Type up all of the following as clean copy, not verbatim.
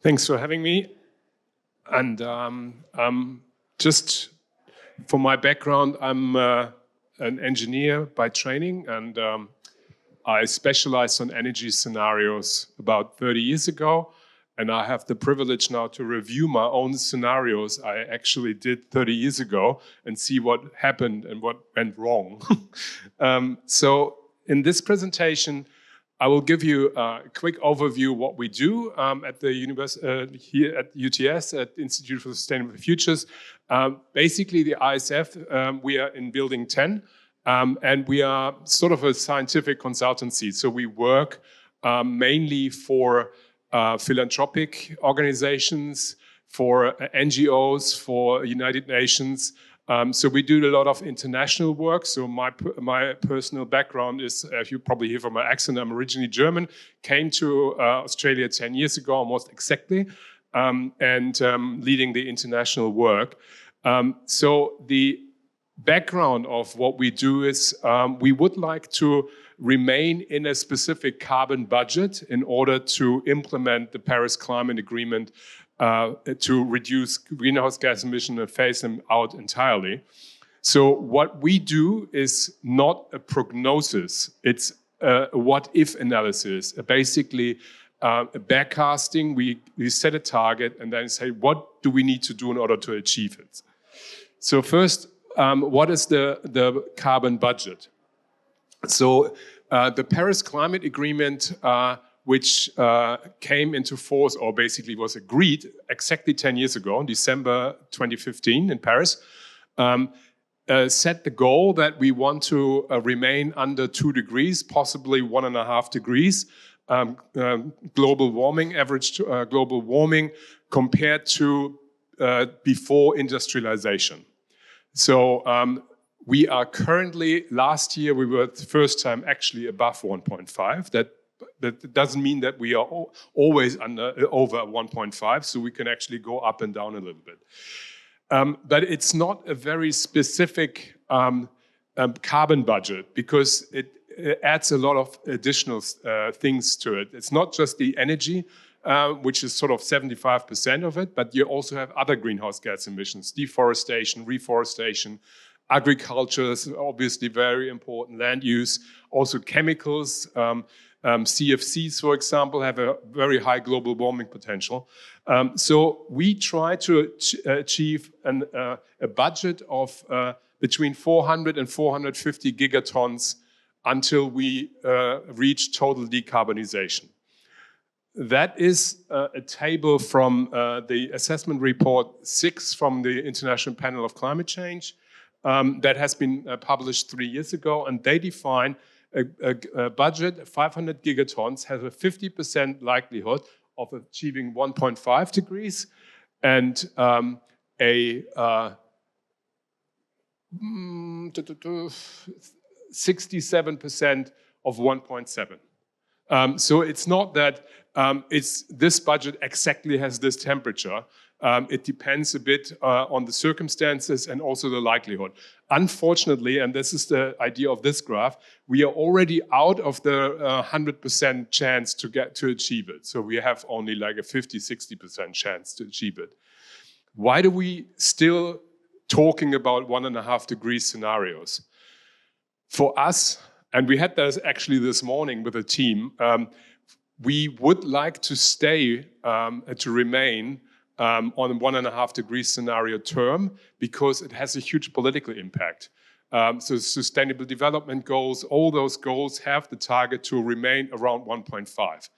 Thanks for having me. And just for my background, I'm an engineer by training, and I specialized on energy scenarios about 30 years ago. And I have the privilege now to review my own scenarios I actually did 30 years ago and see what happened and what went wrong. So in this presentation, I will give you a quick overview of what we do at the university here at UTS, at Institute for Sustainable Futures. Basically, the ISF, we are in Building 10, and we are sort of a scientific consultancy. So we work mainly for philanthropic organizations, for NGOs, for United Nations. So we do a lot of international work. So my personal background is, as you probably hear from my accent, I'm originally German, came to Australia 10 years ago, almost exactly, and leading the international work. So the background of what we do is we would like to remain in a specific carbon budget in order to implement the Paris Climate Agreement to reduce greenhouse gas emissions and phase them out entirely. So what we do is not a prognosis, it's a what-if analysis. Basically, a backcasting, we set a target and then say, what do we need to do in order to achieve it? So first, what is the carbon budget? So the Paris Climate Agreement, which came into force, or basically was agreed exactly 10 years ago, in December 2015 in Paris, set the goal that we want to remain under 2 degrees, possibly 1.5 degrees, global warming, average global warming, compared to before industrialization. So we are currently, last year we were the first time actually above 1.5. That doesn't mean that we are always over 1.5, so we can actually go up and down a little bit. But it's not a very specific carbon budget because it adds a lot of additional things to it. It's not just the energy, which is sort of 75% of it, but you also have other greenhouse gas emissions, deforestation, reforestation, agriculture is obviously very important, land use, also chemicals. CFCs, for example, have a very high global warming potential. So we try to achieve a budget of between 400 and 450 gigatons until we reach total decarbonization. That is a table from the assessment report 6 from the International Panel of Climate Change that has been published 3 years ago, and they define a budget, 500 gigatons, has a 50% likelihood of achieving 1.5 degrees and a 67% of 1.7. So it's not that this budget exactly has this temperature. It depends a bit on the circumstances and also the likelihood. Unfortunately, and this is the idea of this graph, we are already out of the 100% chance to achieve it. So we have only like a 50-60% chance to achieve it. Why do we still talking about 1.5 degree scenarios? For us, and we had this actually this morning with a team, we would like to stay, to remain on a 1.5 degree scenario term because it has a huge political impact. So sustainable development goals, all those goals have the target to remain around 1.5.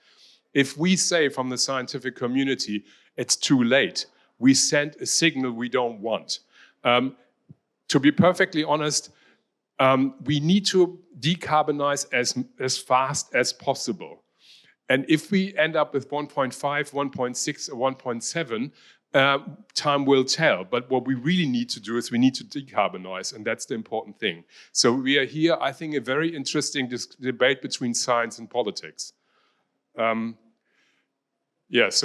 If we say from the scientific community, it's too late, we send a signal we don't want. To be perfectly honest, we need to decarbonize as fast as possible. And if we end up with 1.5, 1.6, or 1.7, time will tell. But what we really need to do is we need to decarbonize, and that's the important thing. So we are here, I think, a very interesting debate between science and politics. So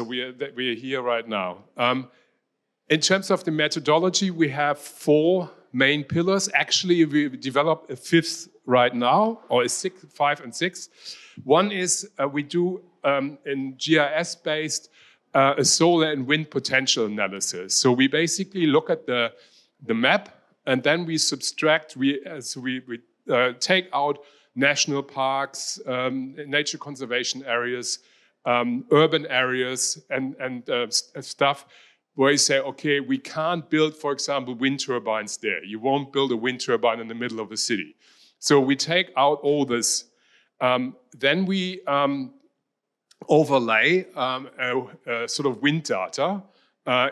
we are here right now. In terms of the methodology, we have 4 main pillars. Actually, we developed a 5th right now, or a 5 and 6. One is we do in GIS-based a solar and wind potential analysis. So we basically look at the map, and then we subtract, we take out national parks, nature conservation areas, urban areas, and stuff where you say, okay, we can't build, for example, wind turbines there. You won't build a wind turbine in the middle of a city. So we take out all this. Then we overlay sort of wind data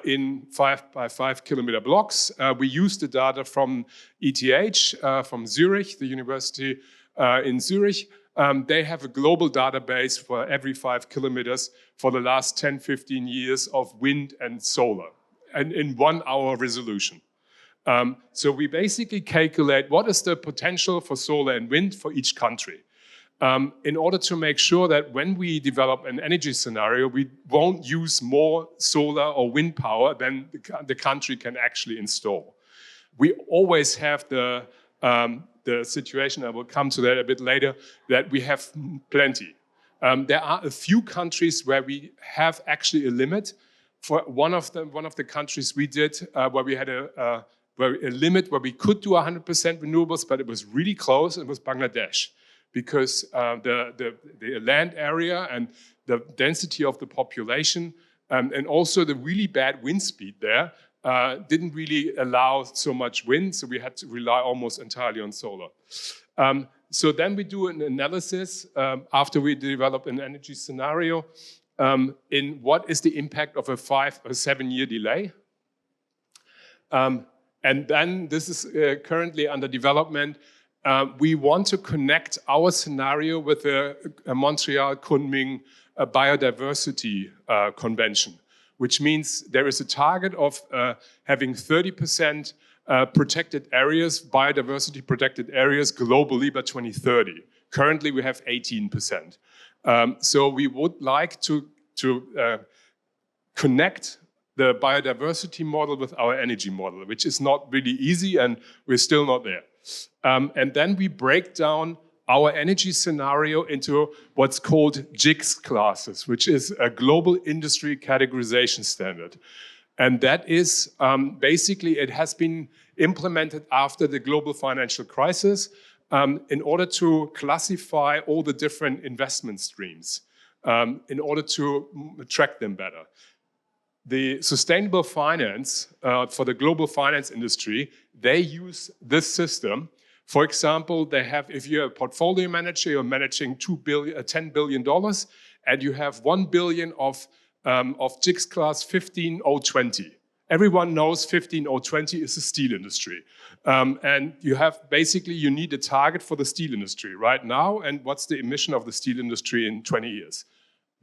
in 5 by 5 kilometer blocks. We use the data from ETH, from Zurich, the university in Zurich. They have a global database for every 5 kilometers for the last 10, 15 years of wind and solar, and in 1 hour resolution. So we basically calculate what is the potential for solar and wind for each country. In order to make sure that when we develop an energy scenario, we won't use more solar or wind power than the country can actually install. We always have the situation, I will come to that a bit later, that we have plenty. There are a few countries where we have actually a limit. For one of the countries we did where we had a limit where we could do 100% renewables, but it was really close. It was Bangladesh, because the land area and the density of the population and also the really bad wind speed there didn't really allow so much wind, so we had to rely almost entirely on solar. So then we do an analysis after we develop an energy scenario in what is the impact of a 5 or 7 year delay. And then this is currently under development. We want to connect our scenario with a Montreal Kunming biodiversity convention, which means there is a target of having 30% protected areas, biodiversity protected areas globally by 2030. Currently, we have 18%. So we would like to connect the biodiversity model with our energy model, which is not really easy, and we're still not there. And then we break down our energy scenario into what's called GICS classes, which is a global industry categorization standard. And that is basically, it has been implemented after the global financial crisis in order to classify all the different investment streams, in order to track them better. The sustainable finance for the global finance industry, they use this system. For example, they have, if you're a portfolio manager, you're managing $10 billion, and you have 1 billion of GICS class 15020. Everyone knows 15020 is the steel industry. And you have, basically, you need a target for the steel industry right now, and what's the emission of the steel industry in 20 years?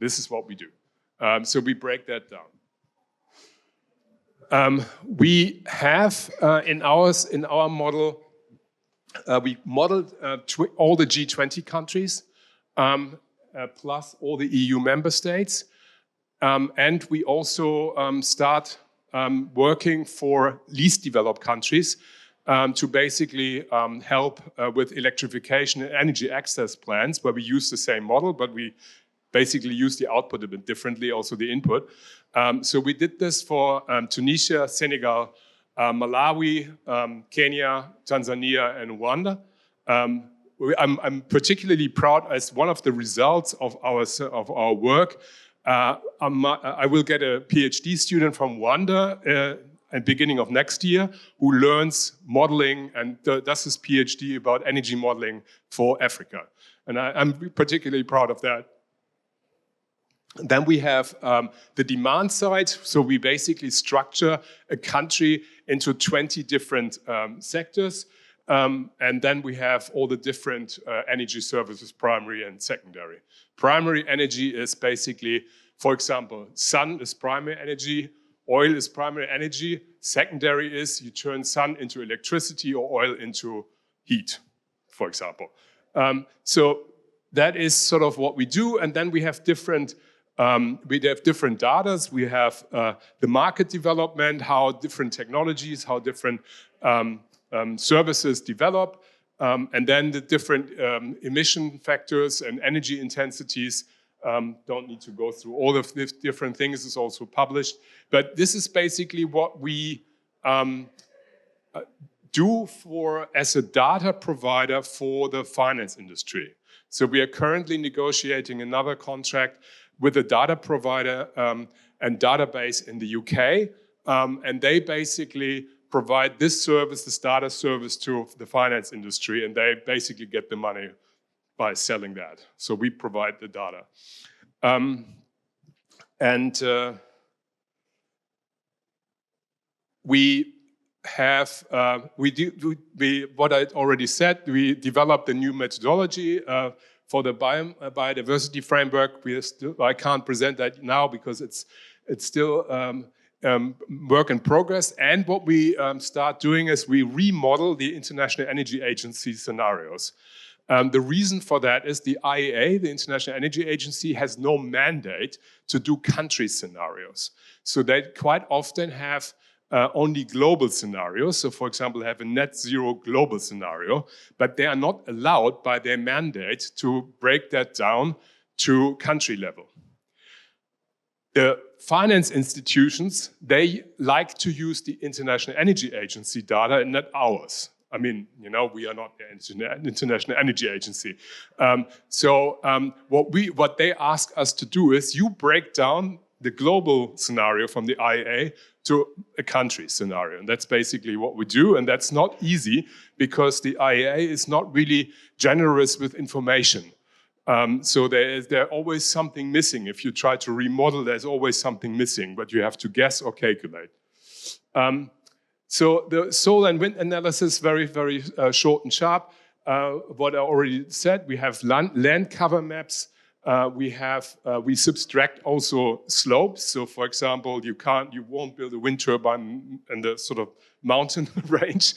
This is what we do. So we break that down. We have in our model, we modeled all the G20 countries, plus all the EU member states. And we also start working for least developed countries to basically help with electrification and energy access plans, where we use the same model, but we basically use the output a bit differently, also the input. So we did this for Tunisia, Senegal, Malawi, Kenya, Tanzania, and Rwanda. I'm particularly proud as one of the results of our work. I will get a PhD student from Rwanda at the beginning of next year who learns modeling and does his PhD about energy modeling for Africa. And I'm particularly proud of that. Then we have the demand side. So we basically structure a country into 20 different sectors. And then we have all the different energy services, primary and secondary. Primary energy is basically, for example, sun is primary energy, oil is primary energy. Secondary is you turn sun into electricity or oil into heat, for example. So that is sort of what we do. And then we have different data. We have the market development, how different technologies, how different services develop, and then the different emission factors and energy intensities Don't need to go through all of the different things. It's also published. But this is basically what we do as a data provider for the finance industry. So we are currently negotiating another contract with a data provider and database in the UK. And they basically provide this service, this data service, to the finance industry, and they basically get the money by selling that. So we provide the data. We have, what I already said, we developed a new methodology for the biodiversity framework. I can't present that now because it's still work in progress. And what we start doing is we remodel the International Energy Agency scenarios. The reason for that is the IEA, the International Energy Agency, has no mandate to do country scenarios. So they quite often have only global scenarios. So for example, they have a net zero global scenario, but they are not allowed by their mandate to break that down to country level. The finance institutions, they like to use the International Energy Agency data and not ours. I mean, you know, we are not the International Energy Agency. What they ask us to do is you break down the global scenario from the IEA to a country scenario. And that's basically what we do. And that's not easy because the IEA is not really generous with information. So there's always something missing. If you try to remodel, there's always something missing, but you have to guess or calculate. So the solar and wind analysis, very, very short and sharp. What I already said, we have land cover maps. We subtract also slopes. So for example, you won't build a wind turbine in the sort of mountain range.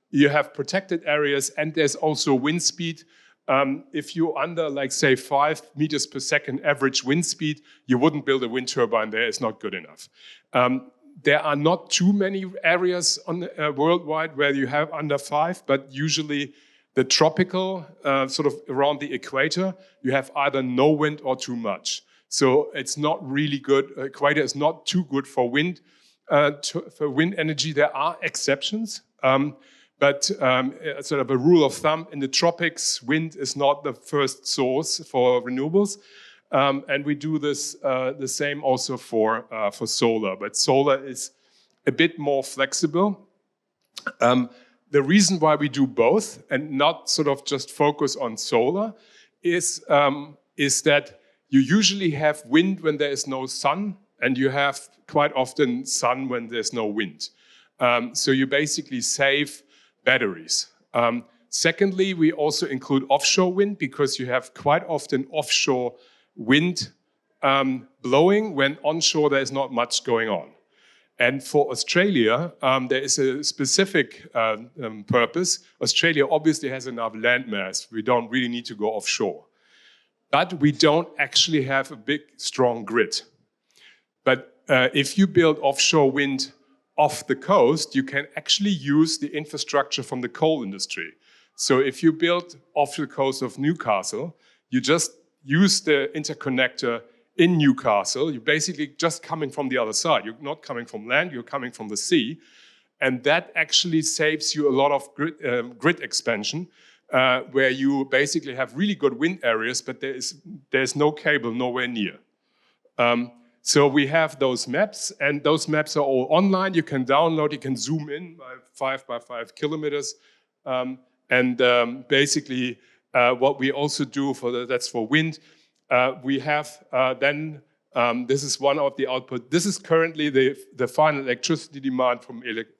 You have protected areas, and there's also wind speed. If you're under, like, say, 5 meters per second average wind speed, you wouldn't build a wind turbine there. It's not good enough. There are not too many areas worldwide where you have under 5, but usually the tropical, sort of around the equator, you have either no wind or too much. So it's not really good. Equator is not too good for wind energy. There are exceptions. But sort of a rule of thumb, in the tropics, wind is not the first source for renewables. And we do this the same also for solar. But solar is a bit more flexible. The reason why we do both and not sort of just focus on solar is that you usually have wind when there is no sun, and you have quite often sun when there's no wind. So you basically save batteries. Secondly, we also include offshore wind because you have quite often offshore wind blowing when onshore there's not much going on. And for Australia, there is a specific purpose. Australia obviously has enough land mass. We don't really need to go offshore. But we don't actually have a big, strong grid. But if you build offshore wind off the coast, you can actually use the infrastructure from the coal industry. So if you build off the coast of Newcastle, you just use the interconnector in Newcastle. You're basically just coming from the other side. You're not coming from land, you're coming from the sea. And that actually saves you a lot of grid expansion, where you basically have really good wind areas, but there's no cable nowhere near. So we have those maps, and those maps are all online. You can download, you can zoom in by 5 by 5 kilometers. Basically, what we also do that's for wind, we have this is one of the output. This is currently the final electricity demand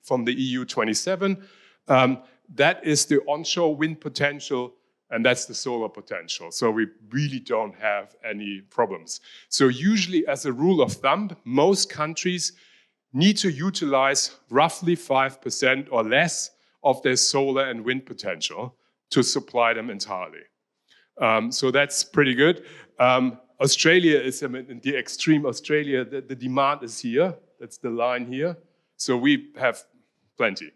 from the EU 27. That is the onshore wind potential, and that's the solar potential. So we really don't have any problems. So usually, as a rule of thumb, most countries need to utilize roughly 5% or less of their solar and wind potential to supply them entirely. So that's pretty good. Australia is in the extreme. Australia, the demand is here. That's the line here. So we have plenty.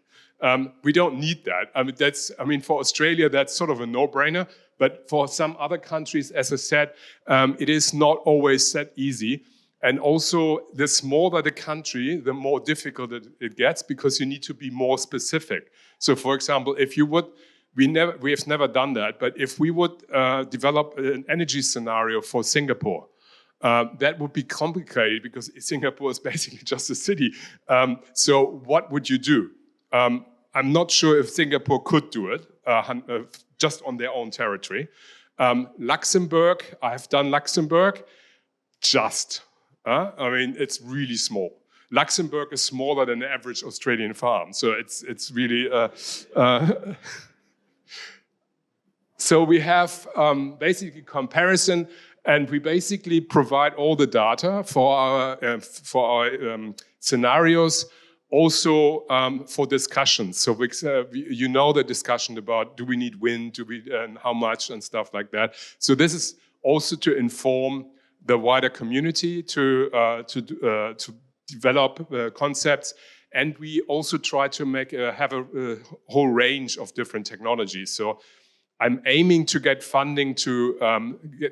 We don't need that. For Australia, that's sort of a no-brainer. But for some other countries, as I said, it is not always that easy. And also, the smaller the country, the more difficult it gets, because you need to be more specific. So, for example, if you would, we have never done that, but if we would develop an energy scenario for Singapore, that would be complicated because Singapore is basically just a city. So what would you do? I'm not sure if Singapore could do it just on their own territory. Luxembourg, I have done Luxembourg, I mean, it's really small. Luxembourg is smaller than the average Australian farm, so it's really... So we have basically comparison, and we basically provide all the data for our scenarios, also for discussions. So you know the discussion about do we need wind, and how much, and stuff like that. So this is also to inform the wider community to develop concepts. And we also try to have a whole range of different technologies. So I'm aiming to get funding to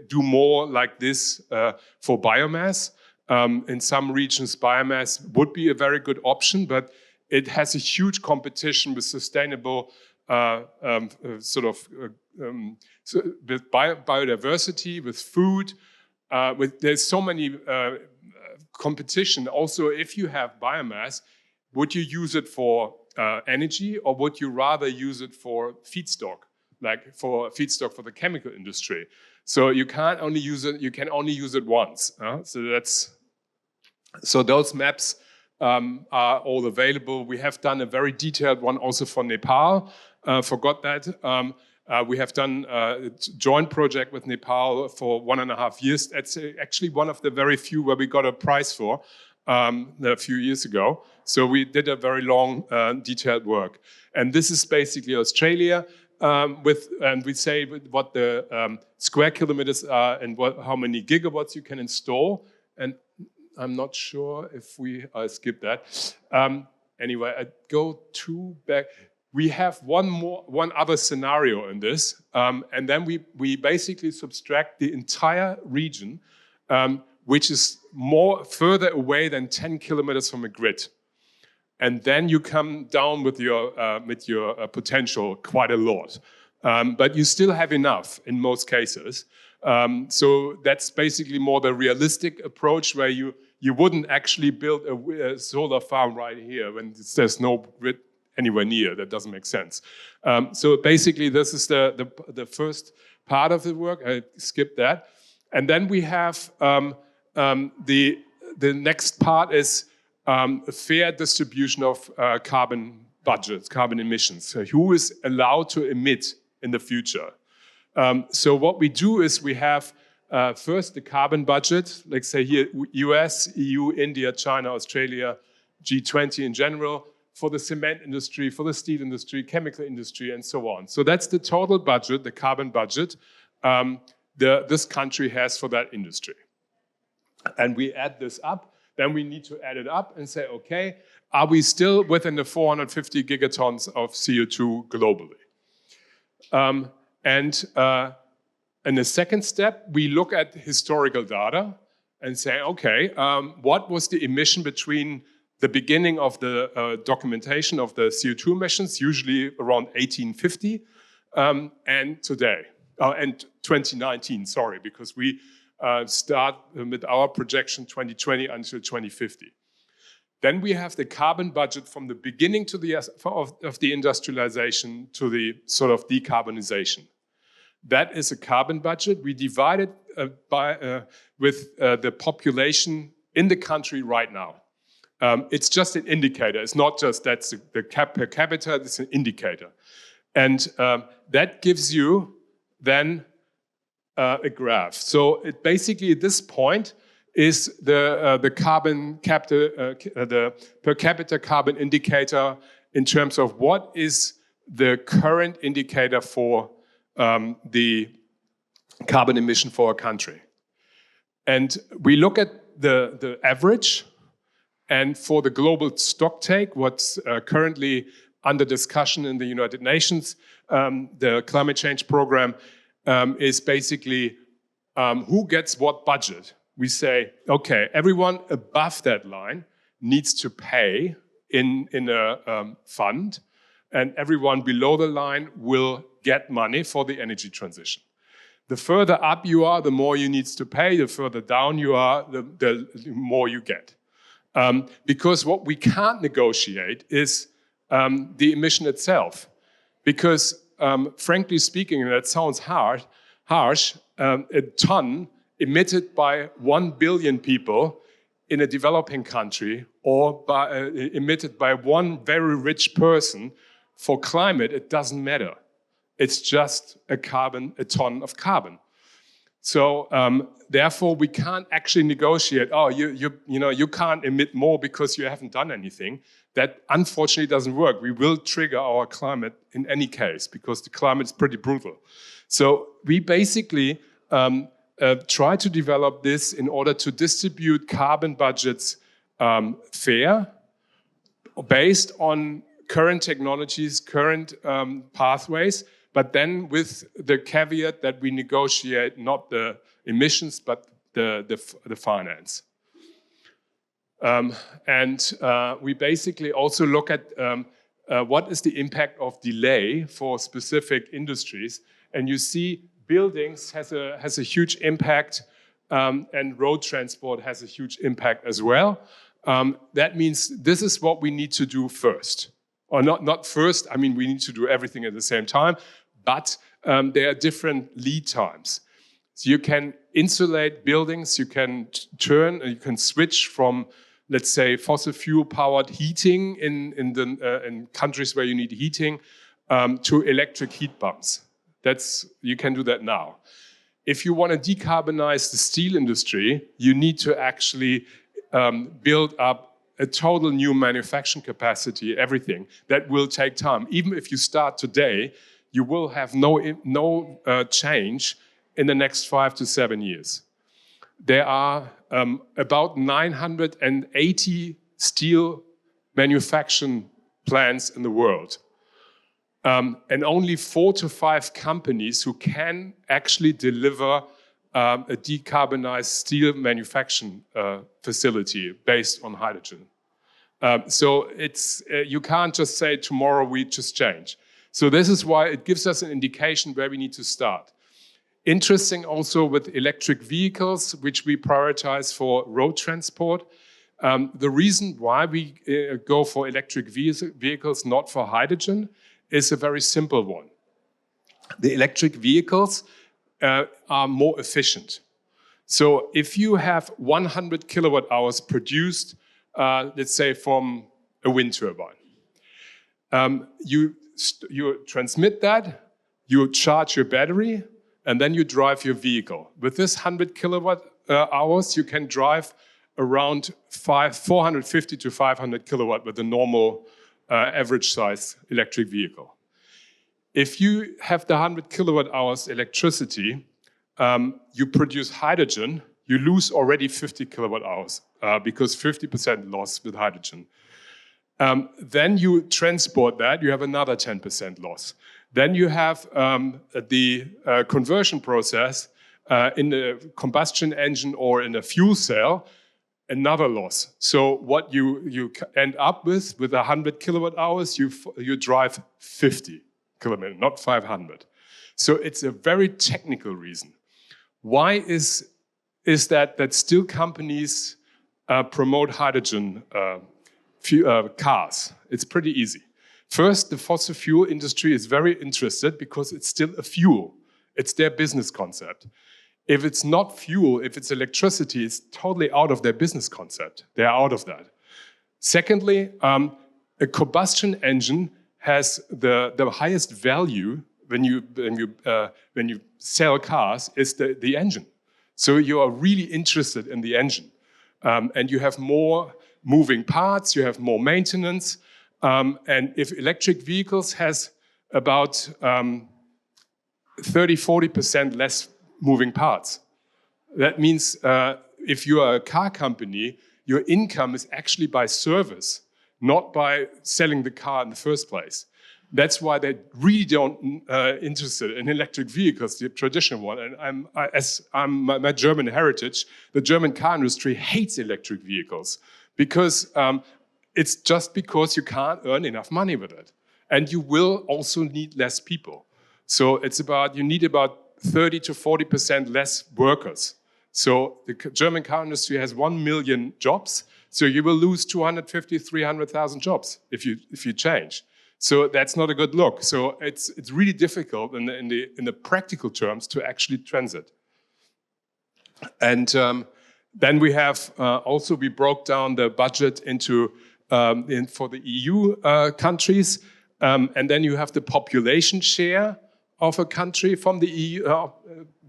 do more like this for biomass. In some regions, biomass would be a very good option, but it has a huge competition with sustainable with biodiversity, with food. There's so many competition. Also, if you have biomass, would you use it for energy, or would you rather use it for feedstock, like for feedstock for the chemical industry? So you can't only use it. You can only use it once. So those maps are all available. We have done a very detailed one also for Nepal. Forgot that. We have done a joint project with Nepal for 1.5 years. That's actually one of the very few where we got a prize for a few years ago. So we did a very long, detailed work. And this is basically Australia, and we say what the square kilometers are and how many gigawatts you can install. And I'm not sure if I skip that. Anyway, I go back. We have one other scenario in this, and then we basically subtract the entire region, which is further away than 10 kilometers from a grid. And then you come down with your potential quite a lot. But you still have enough in most cases. So that's basically more the realistic approach, where you wouldn't actually build a solar farm right here when there's no grid anywhere near. That doesn't make sense. So basically, this is the first part of the work. I skipped that. And then we have the next part is a fair distribution of carbon budgets, carbon emissions. So who is allowed to emit in the future? So what we do is we have first the carbon budget, like say here, US, EU, India, China, Australia, G20 in general, for the cement industry, for the steel industry, chemical industry, and so on. So that's the total budget, the carbon budget, this country has for that industry. And we add this up, then we need to add it up and say, okay, are we still within the 450 gigatons of CO2 globally? And in the second step, we look at historical data and say, okay, what was the emission between the beginning of the documentation of the CO2 emissions, usually around 1850, and today, and 2019, sorry, because we start with our projection 2020 until 2050. Then we have the carbon budget from the beginning to of the industrialization to the sort of decarbonization. That is a carbon budget. We divide it with the population in the country right now. It's just an indicator. It's not just that's the per capita, it's an indicator. And that gives you then a graph. So it basically at this point is the carbon the per capita carbon indicator in terms of what is the current indicator for the carbon emission for a country. And we look at the average, and for the global stocktake, what's currently under discussion in the United Nations, the climate change program, is basically who gets what budget. We say, okay, everyone above that line needs to pay in a fund, and everyone below the line will get money for the energy transition. The further up you are, the more you need to pay. The further down you are, the more you get. Because what we can't negotiate is the emission itself. Because frankly speaking, and that sounds harsh, a ton emitted by 1 billion people in a developing country or emitted by one very rich person for climate, it doesn't matter. It's just a ton of carbon. So therefore, we can't actually negotiate. Oh, you can't emit more because you haven't done anything. That unfortunately doesn't work. We will trigger our climate in any case because the climate is pretty brutal. So we basically try to develop this in order to distribute carbon budgets fair, based on current technologies, current pathways, but then with the caveat that we negotiate not the emissions, but the finance. We basically also look at what is the impact of delay for specific industries. And you see buildings has a huge impact, and road transport has a huge impact as well. That means this is what we need to do first. Or not first, I mean, we need to do everything at the same time, but there are different lead times. So you can insulate buildings, you can you can switch from, let's say, fossil fuel powered heating in countries where you need heating to electric heat pumps. You can do that now. If you want to decarbonize the steel industry, you need to actually build up a total new manufacturing capacity, everything. That will take time. Even if you start today, you will have no change in the next 5 to 7 years. There are about 980 steel manufacturing plants in the world. And only 4 to 5 companies who can actually deliver a decarbonized steel manufacturing facility based on hydrogen. So you can't just say tomorrow we just change. So this is why it gives us an indication where we need to start. Interesting also with electric vehicles, which we prioritize for road transport. The reason why we go for electric vehicles, not for hydrogen, is a very simple one. The electric vehicles are more efficient. So if you have 100 kilowatt hours produced, let's say from a wind turbine, you transmit that, you charge your battery, and then you drive your vehicle. With this 100 kilowatt hours, you can drive around 450 to 500 kilowatt with a normal average size electric vehicle. If you have the 100 kilowatt hours electricity, you produce hydrogen, you lose already 50 kilowatt hours because 50% loss with hydrogen. Then you transport that, you have another 10% loss. Then you have the conversion process in the combustion engine or in a fuel cell, another loss. So what you end up with 100 kilowatt hours, you drive 50 kilometers, not 500. So it's a very technical reason. Why is that still companies promote hydrogen cars? It's pretty easy. First, the fossil fuel industry is very interested because it's still a fuel. It's their business concept. If it's not fuel, if it's electricity, it's totally out of their business concept. They're out of that. Secondly, a combustion engine has the highest value when you sell cars is the engine. So you are really interested in the engine. And you have more moving parts, you have more maintenance. And if electric vehicles has about 30-40% less moving parts, that means if you are a car company, your income is actually by service, not by selling the car in the first place. That's why they really don't interested in electric vehicles, the traditional one. And my German heritage, the German car industry hates electric vehicles because it's just because you can't earn enough money with it. And you will also need less people. So you need about 30 to 40% less workers. So the German car industry has 1 million jobs. So you will lose 250, 300,000 jobs if you change. So that's not a good look. So it's really difficult in the practical terms to actually transit. And then we have we broke down the budget into for the EU countries, and then you have the population share of a country from the EU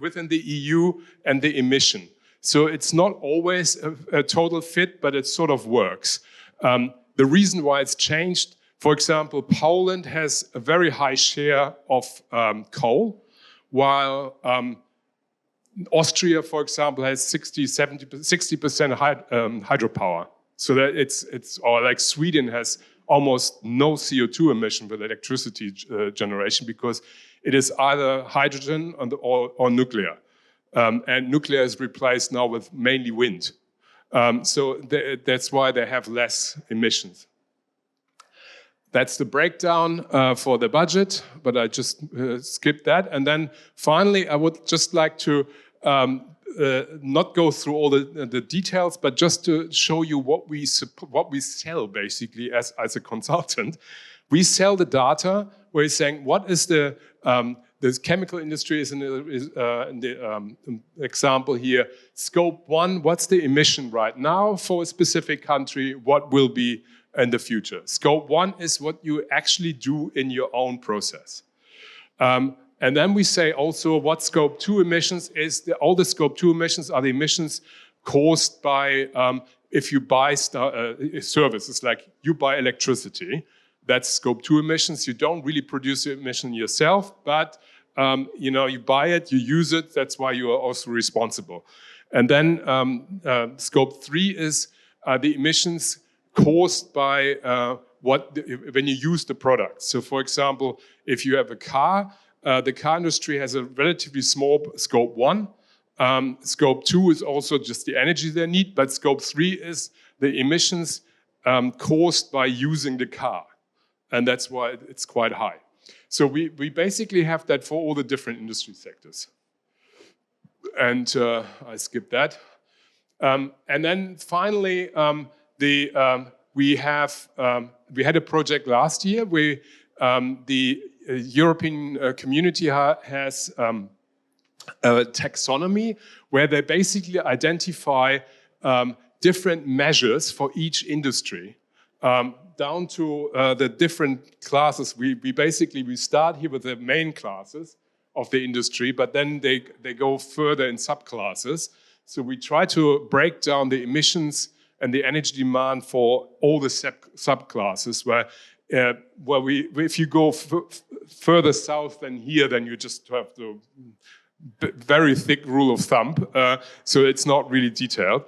within the EU and the emission. So it's not always a total fit, but it sort of works. The reason why it's changed. For example, Poland has a very high share of coal, while Austria, for example, has 60% hydropower. So that or like Sweden has almost no CO2 emission with electricity generation because it is either hydrogen or nuclear. And nuclear is replaced now with mainly wind. So that's why they have less emissions. That's the breakdown for the budget, but I just skipped that. And then finally, I would just like to not go through all the details, but just to show you what we sell basically as a consultant. We sell the data where we're saying what is the chemical industry is in the example here. Scope 1, what's the emission right now for a specific country? What will be in the future? Scope 1 is what you actually do in your own process. And then we say also what Scope 2 emissions is. All the Scope 2 emissions are the emissions caused by if you buy services, like you buy electricity. That's Scope 2 emissions. You don't really produce the emission yourself, but you buy it, you use it. That's why you are also responsible. And then Scope 3 is the emissions caused by when you use the product. So, for example, if you have a car, the car industry has a relatively small Scope 1. Scope 2 is also just the energy they need, but Scope 3 is the emissions caused by using the car. And that's why it's quite high. So we basically have that for all the different industry sectors. And I skipped that. And then finally, we had a project last year where the European community has a taxonomy where they basically identify different measures for each industry, down to the different classes. We start here with the main classes of the industry, but then they go further in subclasses. So we try to break down the emissions and the energy demand for all the subclasses, where if you go further south than here, then you just have the very thick rule of thumb, so it's not really detailed.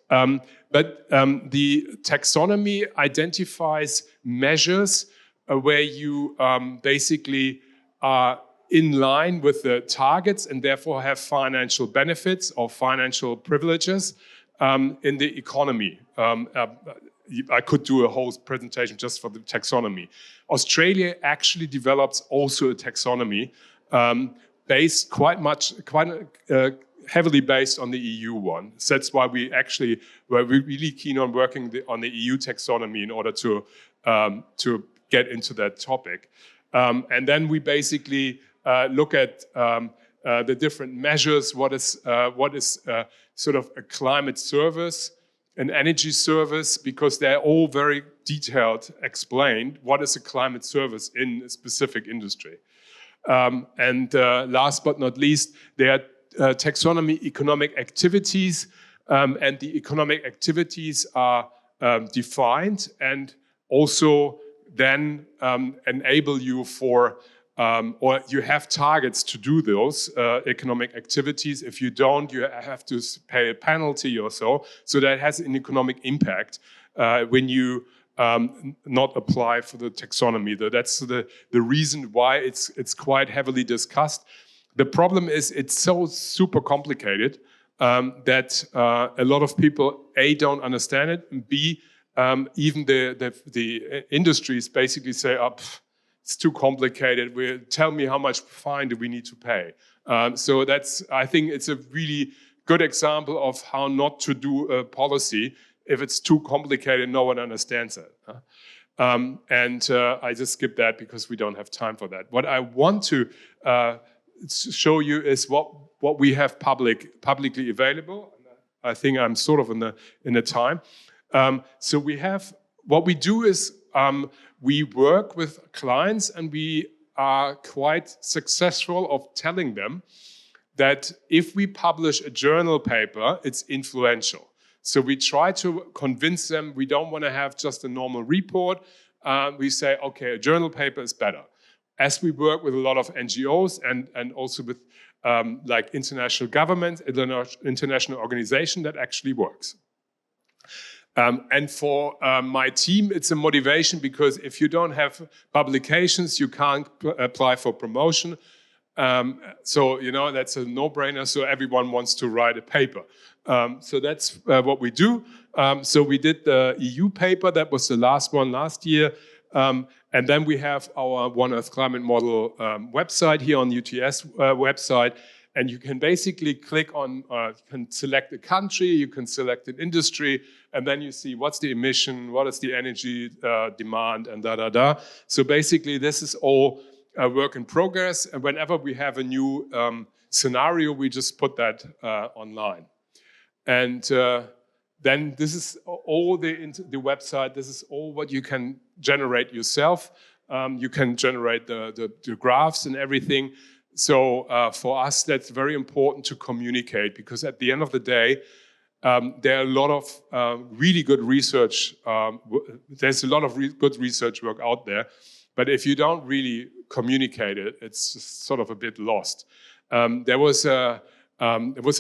But the taxonomy identifies measures where you basically are in line with the targets and therefore have financial benefits or financial privileges in the economy. I could do a whole presentation just for the taxonomy. Australia actually develops also a taxonomy based quite heavily based on the EU one. So that's why we're really keen on working on the EU taxonomy in order to get into that topic. And then we basically look at the different measures. What is sort of a climate service, an energy service, because they're all very detailed, explained what is a climate service in a specific industry. And last but not least, there are taxonomy economic activities, and the economic activities are defined and also then enable you for or you have targets to do those economic activities. If you don't, you have to pay a penalty or so. So that has an economic impact when you not apply for the taxonomy. That's the reason why it's quite heavily discussed. The problem is it's so super complicated that a lot of people, A, don't understand it, and B, even the industries basically say, oh, it's too complicated. Tell me how much fine do we need to pay. So I think it's a really good example of how not to do a policy if it's too complicated, no one understands it. I just skip that because we don't have time for that. What I want to show you is what we have publicly available. I think I'm sort of in the time. So what we do is we work with clients, and we are quite successful of telling them that if we publish a journal paper, it's influential. So we try to convince them we don't want to have just a normal report. We say, okay, a journal paper is better. As we work with a lot of NGOs and also with like international governments, international organizations, that actually works. And for my team, it's a motivation, because if you don't have publications, you can't apply for promotion. So, that's a no-brainer. So everyone wants to write a paper. So that's what we do. So we did the EU paper. That was the last one last year. And then we have our One Earth Climate Model website here on UTS website. And you can basically click on, you can select a country, you can select an industry, and then you see what's the emission, what is the energy demand, and da-da-da. So basically, this is all a work in progress. And whenever we have a new scenario, we just put that online. And then this is all the website. This is all what you can generate yourself. You can generate the graphs and everything. So for us, that's very important to communicate, because at the end of the day, there are a lot of really good research. There's a lot of good research work out there. But if you don't really communicate it, it's just sort of a bit lost. There was a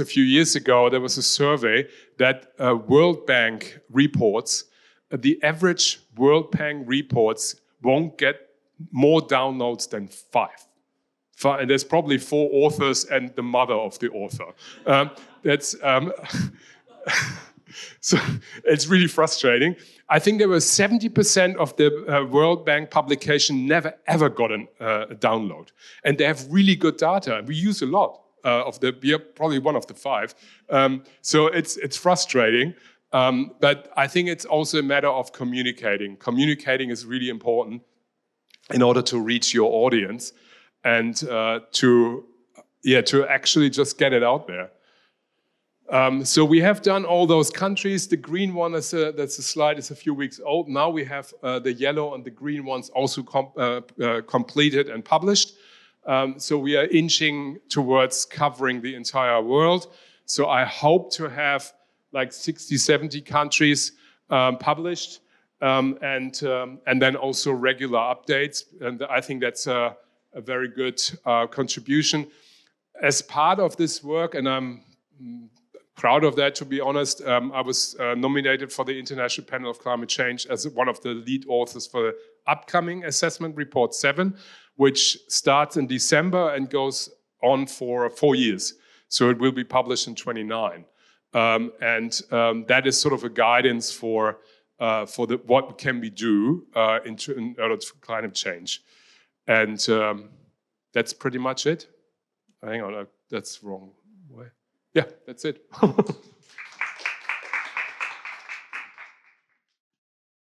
few years ago, there was a survey that World Bank reports, the average World Bank reports won't get more downloads than 5. And there's probably 4 authors and the mother of the author. So it's really frustrating. I think there were 70% of the World Bank publication never ever got a download. And they have really good data. We use a lot we are probably one of the 5. So it's frustrating. But I think it's also a matter of communicating. Communicating is really important in order to reach your audience and to actually just get it out there. So we have done all those countries. The green one, that's a slide, is a few weeks old. Now we have the yellow and the green ones also completed and published. So we are inching towards covering the entire world. So I hope to have like 60, 70 countries published, and then also regular updates. And I think that's a very good contribution. As part of this work, and I'm proud of that, to be honest, I was nominated for the International Panel of Climate Change as one of the lead authors for the upcoming Assessment Report 7, which starts in December and goes on for 4 years. So it will be published in 2029. That is sort of a guidance for what can we do in order to climate change. And that's pretty much it. Hang on, that's wrong way. Yeah, that's it.